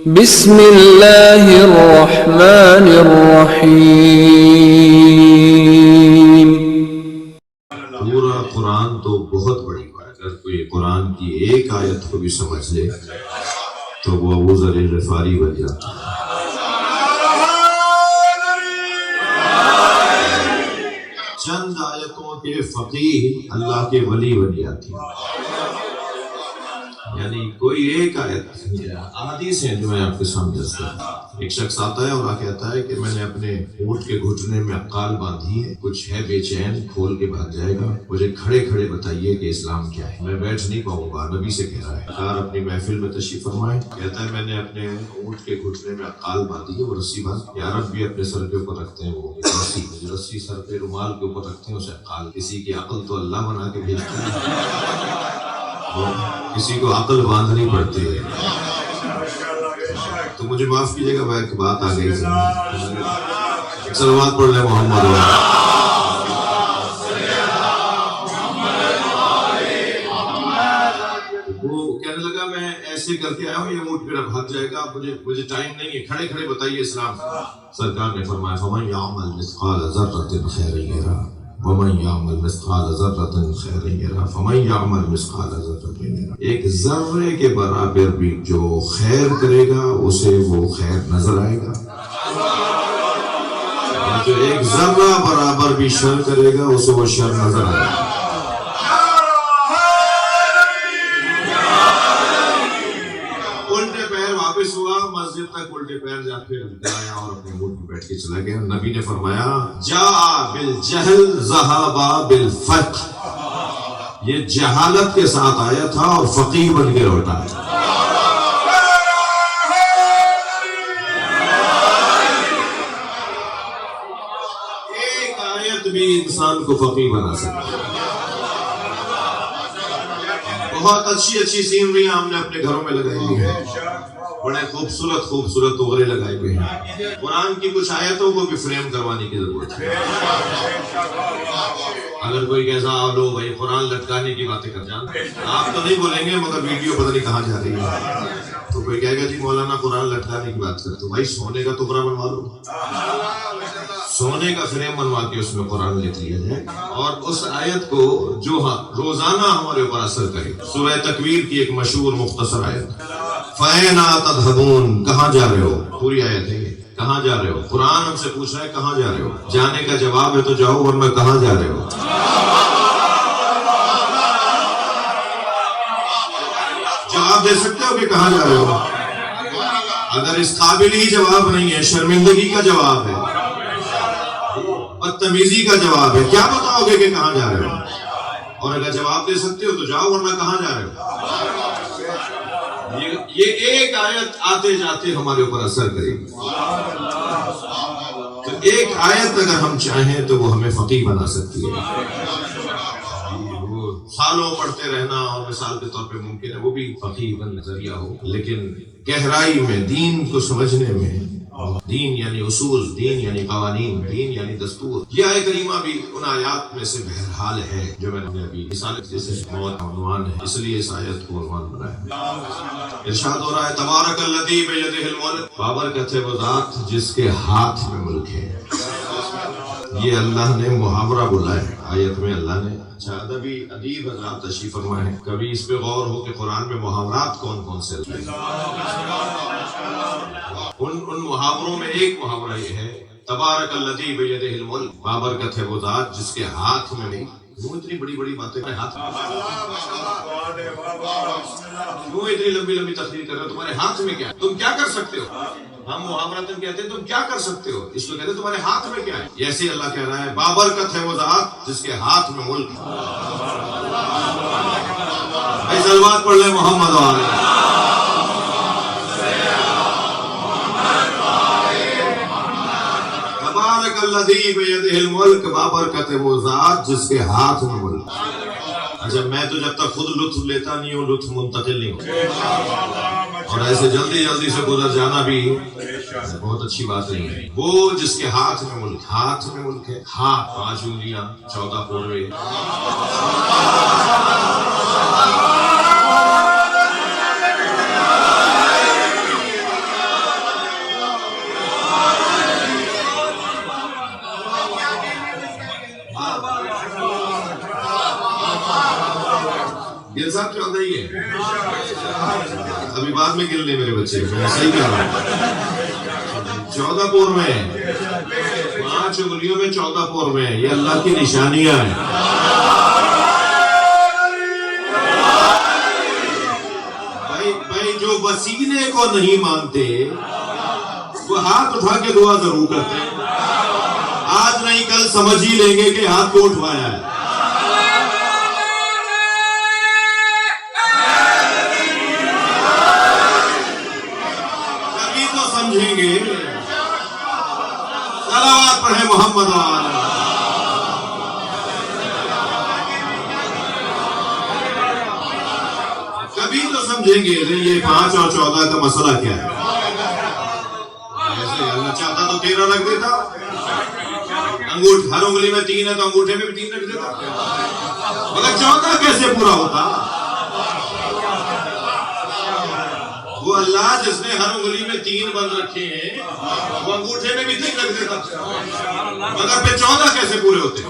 بسم اللہ الرحمن الرحیم۔ پورا قرآن تو بہت بڑی بات ہے۔ اگر کوئی قرآن کی ایک آیت کو بھی سمجھ لے تو وہ ابو ذر غفاری بن جاتا ہے۔ چند آیتوں کے فقیہ اللہ کے ولی بن جاتی ہیں۔ یعنی کوئی ایک آیت احادیث ہیں جو میں آپ کے سامنے رکھتا ہوں۔ ایک شخص آتا ہے اور کہتا ہے کہ میں نے اپنے اونٹ کے گھٹنے میں عقال باندھی ہے، کچھ ہے بے چین، کھول کے بھاگ جائے گا، مجھے کھڑے کھڑے بتائیے کہ اسلام کیا ہے، میں بیٹھ نہیں پاؤں گا۔ نبی سے کہہ رہا ہے، سرکار اپنی محفل میں تشریف فرمائے، کہتا ہے میں نے اپنے اونٹ کے گھٹنے میں عقال باندھی ہے، وہ رسی باندھ، یا عرب بھی اپنے سر کے اوپر رکھتے ہیں، وہ رسی سر پہ رومال کے اوپر رکھتے ہیں، اسے عقال۔ کسی کی عقل تو اللہ بنا کے بھیجتا ہے، کسی کو عقل باندھنی پڑتی ہے۔ تو مجھے معاف کیجیے گا، میں ایک بات آ گئی، صلوات پڑھ لیں محمد۔ وہ کہنے لگا میں ایسے کر کے آیا ہوں، یہ اونٹ میرا بھاگ جائے گا، مجھے ٹائم نہیں ہے، کھڑے کھڑے بتائیے اسلام۔ سرکار نے فرمایا فَمَن يَعْمَلْ مِثْقَالَ ذَرَّةٍ خَيْرًا يَرَهُ وَمَن يَعْمَلْ مِثْقَالَ ذَرَّةٍ شَرًّا يَرَهُ فَمَن يَعْمَلْ مِثْقَالَ ذَرَّةٍ يَرَهُ۔ ایک ذرے کے برابر بھی جو خیر کرے گا اسے وہ خیر نظر آئے گا، جو ایک ذرہ برابر بھی شر کرے گا اسے وہ شر نظر آئے گا۔ الٹے پیر واپس ہوا، مسجد تک الٹے پیر جا کے آیا اور اپنے اونٹ میں بیٹھ کے چلا گیا۔ نبی نے فرمایا جاء بالجہل ذہب بالفقہ، یہ جہالت کے ساتھ آیا تھا اور فقیہ بن کے لوٹا ہے۔ ایک آیت بھی انسان کو فقیہ بنا سکتی ہے۔ بہت اچھی اچھی سینریاں ہم نے اپنے گھروں میں لگائی ہوئی ہیں، بڑے خوبصورت خوبصورت توغرے لگائے ہوئے ہیں۔ قرآن کی کچھ آیتوں کو بھی فریم کروانے کی ضرورت ہے۔ اگر کوئی کیسا آپ لوگ بھائی قرآن لٹکانے کی باتیں کر جانتے ہیں، آپ تو نہیں بولیں گے مگر ویڈیو پتہ نہیں کہاں جا رہی ہے، تو کوئی کہے گا جی مولانا قرآن لٹکانے کی بات کرتے ہو، بھائی سونے کا ٹکڑا بنوا لو، سونے کا فریم بنوا کے اس میں قرآن لکھ لیا جائے، اور اس آیت کو جو روزانہ ہمارے اوپر اثر کرے۔ سورہ تکویر کی ایک مشہور مختصر آیت، فَأَيْنَ تَذْهَبُونَ، کہاں جا رہے ہو، پوری آیت ہے، کہاں جا رہے ہو؟ قرآن ہم سے پوچھ رہا ہے کہاں جا رہے ہو؟ جانے کا جواب ہے تو جاؤ، ورنہ کہاں جا رہے ہو؟ جواب دے سکتے ہو کہ کہاں جا رہے ہو؟ اگر اس قابل ہی جواب نہیں ہے، شرمندگی کا جواب ہے، بدتمیزی کا جواب ہے، کیا بتاؤ گے کہ کہاں جا رہے ہو؟ اور اگر جواب دے سکتے ہو تو جاؤ، ورنہ کہاں جا رہے ہو؟ یہ ایک آیت آتے جاتے ہمارے اوپر اثر کرے گی۔ تو ایک آیت اگر ہم چاہیں تو وہ ہمیں فقیہ بنا سکتی ہے۔ وہ سالوں پڑھتے رہنا اور مثال کے طور پہ ممکن ہے وہ بھی فقیہ بن ذریعہ ہو، لیکن گہرائی میں دین کو سمجھنے میں، دین یعنی اصول، دین یعنی قوانین، دین یعنی دستور، یہ آیت کریمہ بھی ان آیات میں سے بہرحال ہے جو میں نے ابھی رسالت جیسے موت عنوان ہے، اس لیے اس آیت کو عنوان بنایا۔ ارشاد ہو رہا ہے تبارک الذی بیدہ الملک، بابرکت ہے وہ ذات جس کے ہاتھ میں ملک ہے۔ یہ اللہ نے محاورہ بولا ہے آیت میں، اللہ نے اچھا ادیب حضرات تشریف فرمائے ہیں، کبھی اس پہ غور ہو کہ قرآن میں محاورات کون کون سے ہیں؟ ان محاوروں میں ایک محاورہ یہ ہے تبارک الذی بیدہ الملک، بابرکت ہے وہ ذات جس کے ہاتھ میں نہیں۔ کیوں اتنی بڑی بڑی باتیں ہاتھ میں، کیوں اتنی لمبی لمبی تقریر کر رہے ہو؟ تمہارے ہاتھ میں کیا ہے؟ تم کیا کر سکتے ہو؟ ہم محاورتاً کہتے ہیں تم کیا کر سکتے ہو، اس کو کہتے ہیں تمہارے ہاتھ میں کیا ہے۔ ایسے اللہ کہہ رہا ہے بابرکت ہے وہ ذات جس کے ہاتھ میں ملک ہے۔ بھائی صلوات پڑھ لیں محمد والے۔ تبارک الذی بیدہ الملک، بابرکت ہے وہ ذات جس کے ہاتھ میں ملک۔ اچھا میں تو جب تک خود لطف لیتا نہیں ہوں لطف منتقل نہیں ہوں، اور ایسے جلدی جلدی سے گزر جانا بھی بہت اچھی بات نہیں ہے۔ وہ جس کے ہاتھ میں ملک، ہاتھ میں ملک ہے، ہاتھ 5 انگلیاں 14 پورے، ابھی بعد میں گر لے میرے بچے، میں صحیح کہہ رہا ہوں۔ 14 پور میں 5 انگلیوں میں 14 پور میں، یہ اللہ کی نشانیاں ہیں۔ بھائی جو وسیلے کو نہیں مانتے وہ ہاتھ اٹھا کے دعا ضرور کرتے ہیں۔ آج نہیں کل سمجھ ہی لیں گے کہ ہاتھ کو اٹھوایا ہے۔ کبھی تو سمجھیں گے۔ صلوات پڑھیں محمد وآلہ۔ کبھی تو سمجھیں گے یہ 5 اور 14 کا مسئلہ کیا ہے۔ ایسے اللہ چاہتا تو 13 رکھ دیتا، ہر انگلی میں 3 ہے تو انگوٹھے میں بھی 3 رکھ دیتا، مگر 14 کیسے پورا ہوتا؟ وہ اللہ جس نے ہر انگلی میں 3 بند رکھے ہیں وہ انگوٹھے میں بھی 3 رکھ دیتا، مگر پھر 14 کیسے پورے ہوتے؟